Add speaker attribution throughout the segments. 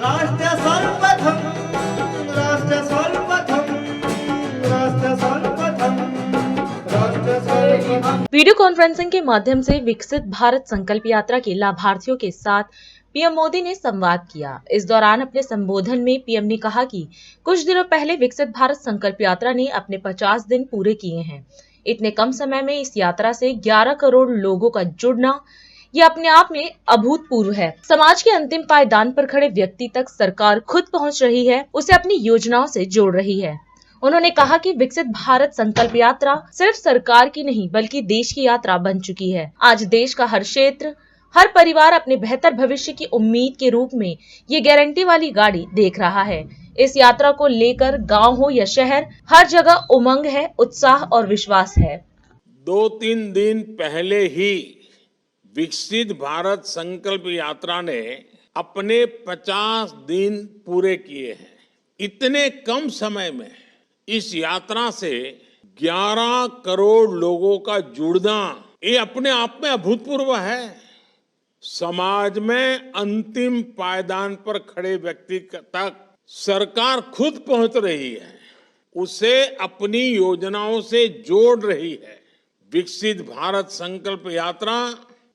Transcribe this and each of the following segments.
Speaker 1: राष्ट्र सर्वप्रथम राष्ट्र सर्वप्रथम राष्ट्र सर्वप्रथम राष्ट्र सर्वप्रथम।
Speaker 2: वीडियो कॉन्फ्रेंसिंग के माध्यम से विकसित भारत संकल्प यात्रा के लाभार्थियों के साथ पीएम मोदी ने संवाद किया। इस दौरान अपने संबोधन में पीएम ने कहा कि कुछ दिनों पहले विकसित भारत संकल्प यात्रा ने अपने 50 दिन पूरे किए हैं। इतने कम समय में इस यात्रा से 11 करोड़ लोगों का जुड़ना ये अपने आप में अभूतपूर्व है। समाज के अंतिम पायदान पर खड़े व्यक्ति तक सरकार खुद पहुंच रही है, उसे अपनी योजनाओं से जोड़ रही है। उन्होंने कहा कि विकसित भारत संकल्प यात्रा सिर्फ सरकार की नहीं बल्कि देश की यात्रा बन चुकी है। आज देश का हर क्षेत्र, हर परिवार अपने बेहतर भविष्य की उम्मीद के रूप में ये गारंटी वाली गाड़ी देख रहा है। इस यात्रा को लेकर गांव हो या शहर, हर जगह उमंग है, उत्साह और विश्वास है।
Speaker 3: 2-3 दिन पहले ही विकसित भारत संकल्प यात्रा ने अपने 50 दिन पूरे किए हैं। इतने कम समय में इस यात्रा से 11 करोड़ लोगों का जुड़ना ये अपने आप में अभूतपूर्व है। समाज में अंतिम पायदान पर खड़े व्यक्ति तक सरकार खुद पहुंच रही है, उसे अपनी योजनाओं से जोड़ रही है। विकसित भारत संकल्प यात्रा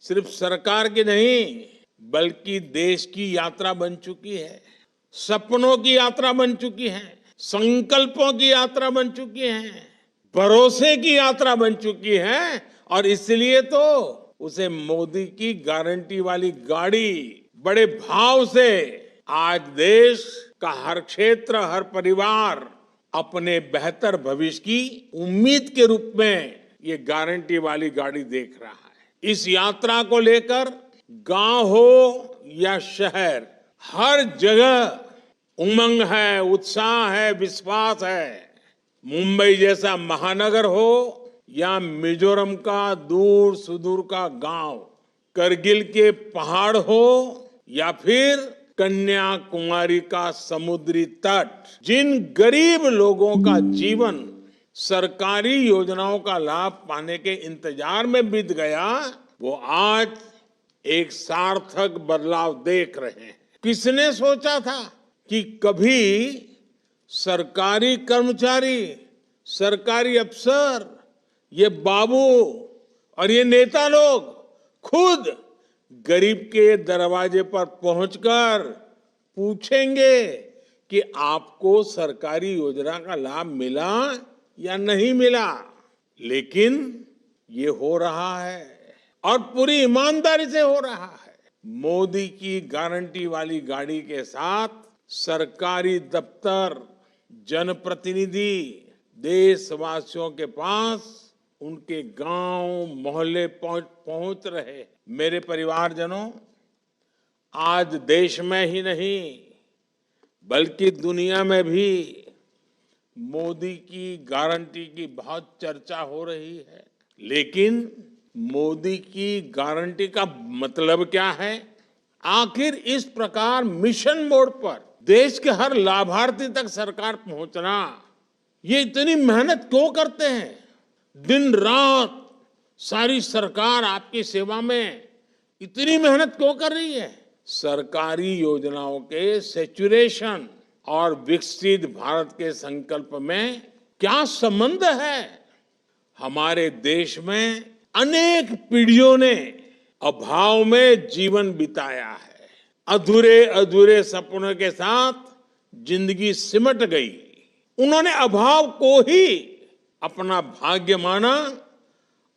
Speaker 3: सिर्फ सरकार की नहीं बल्कि देश की यात्रा बन चुकी है। सपनों की यात्रा बन चुकी है, संकल्पों की यात्रा बन चुकी है, भरोसे की यात्रा बन चुकी है। और इसलिए तो उसे मोदी की गारंटी वाली गाड़ी बड़े भाव से आज देश का हर क्षेत्र, हर परिवार अपने बेहतर भविष्य की उम्मीद के रूप में ये गारंटी वाली गाड़ी देख रहा है। इस यात्रा को लेकर गांव हो या शहर, हर जगह उमंग है, उत्साह है, विश्वास है। मुंबई जैसा महानगर हो या मिजोरम का दूर सुदूर का गांव, करगिल के पहाड़ हो या फिर कन्याकुमारी का समुद्री तट, जिन गरीब लोगों का जीवन सरकारी योजनाओं का लाभ पाने के इंतजार में बीत गया, वो आज एक सार्थक बदलाव देख रहे हैं। किसने सोचा था कि कभी सरकारी कर्मचारी, सरकारी अफसर, ये बाबू और ये नेता लोग खुद गरीब के दरवाजे पर पहुंचकर पूछेंगे कि आपको सरकारी योजना का लाभ मिला या नहीं मिला। लेकिन ये हो रहा है और पूरी ईमानदारी से हो रहा है। मोदी की गारंटी वाली गाड़ी के साथ सरकारी दफ्तर, जनप्रतिनिधि देशवासियों के पास उनके गांव मोहल्ले पहुंच रहे। मेरे परिवारजनों, आज देश में ही नहीं बल्कि दुनिया में भी मोदी की गारंटी की बहुत चर्चा हो रही है। लेकिन मोदी की गारंटी का मतलब क्या है? आखिर इस प्रकार मिशन मोड पर देश के हर लाभार्थी तक सरकार पहुंचना, ये इतनी मेहनत क्यों करते हैं? दिन रात सारी सरकार आपकी सेवा में इतनी मेहनत क्यों कर रही है? सरकारी योजनाओं के सैचुरेशन और विकसित भारत के संकल्प में क्या संबंध है? हमारे देश में अनेक पीढ़ियों ने अभाव में जीवन बिताया है। अधूरे अधूरे सपनों के साथ जिंदगी सिमट गई। उन्होंने अभाव को ही अपना भाग्य माना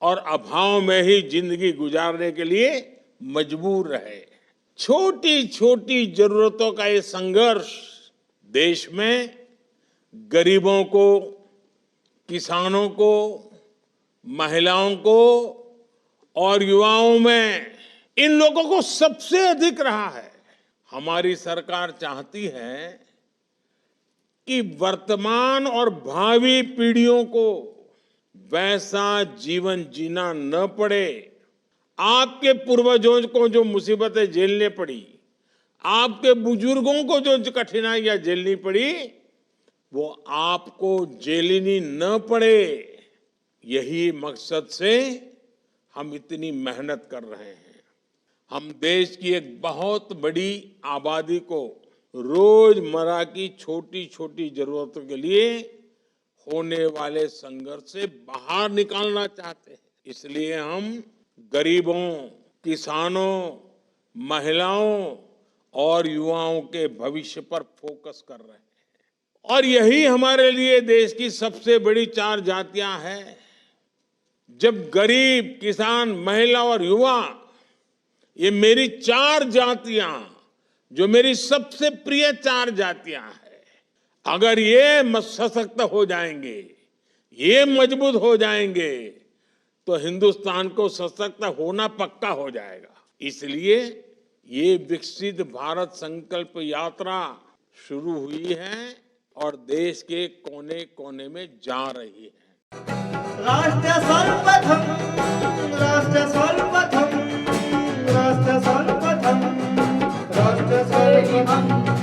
Speaker 3: और अभाव में ही जिंदगी गुजारने के लिए मजबूर रहे। छोटी छोटी जरूरतों का ये संघर्ष देश में गरीबों को, किसानों को, महिलाओं को और युवाओं में, इन लोगों को सबसे अधिक रहा है। हमारी सरकार चाहती है कि वर्तमान और भावी पीढ़ियों को वैसा जीवन जीना न पड़े। आपके पूर्वजों को जो मुसीबतें झेलने पड़ी, आपके बुजुर्गों को जो कठिनाइयां झेलनी पड़ी, वो आपको झेलनी न पड़े। यही मकसद से हम इतनी मेहनत कर रहे हैं। हम देश की एक बहुत बड़ी आबादी को रोजमर्रा की छोटी छोटी जरूरतों के लिए होने वाले संघर्ष से बाहर निकालना चाहते हैं। इसलिए हम गरीबों, किसानों, महिलाओं और युवाओं के भविष्य पर फोकस कर रहे हैं। और यही हमारे लिए देश की सबसे बड़ी 4 जातियां हैं। जब गरीब, किसान, महिला और युवा, ये मेरी 4 जातियां, जो मेरी सबसे प्रिय 4 जातियां हैं, अगर ये सशक्त हो जाएंगे, ये मजबूत हो जाएंगे, तो हिंदुस्तान को सशक्त होना पक्का हो जाएगा। इसलिए ये विकसित भारत संकल्प यात्रा शुरू हुई है और देश के कोने कोने में जा रही है।
Speaker 1: राष्ट्र सर्वप्रथम, राष्ट्र सर्वप्रथम, राष्ट्र सर्वप्रथम, राष्ट्र सर्वप्रथम।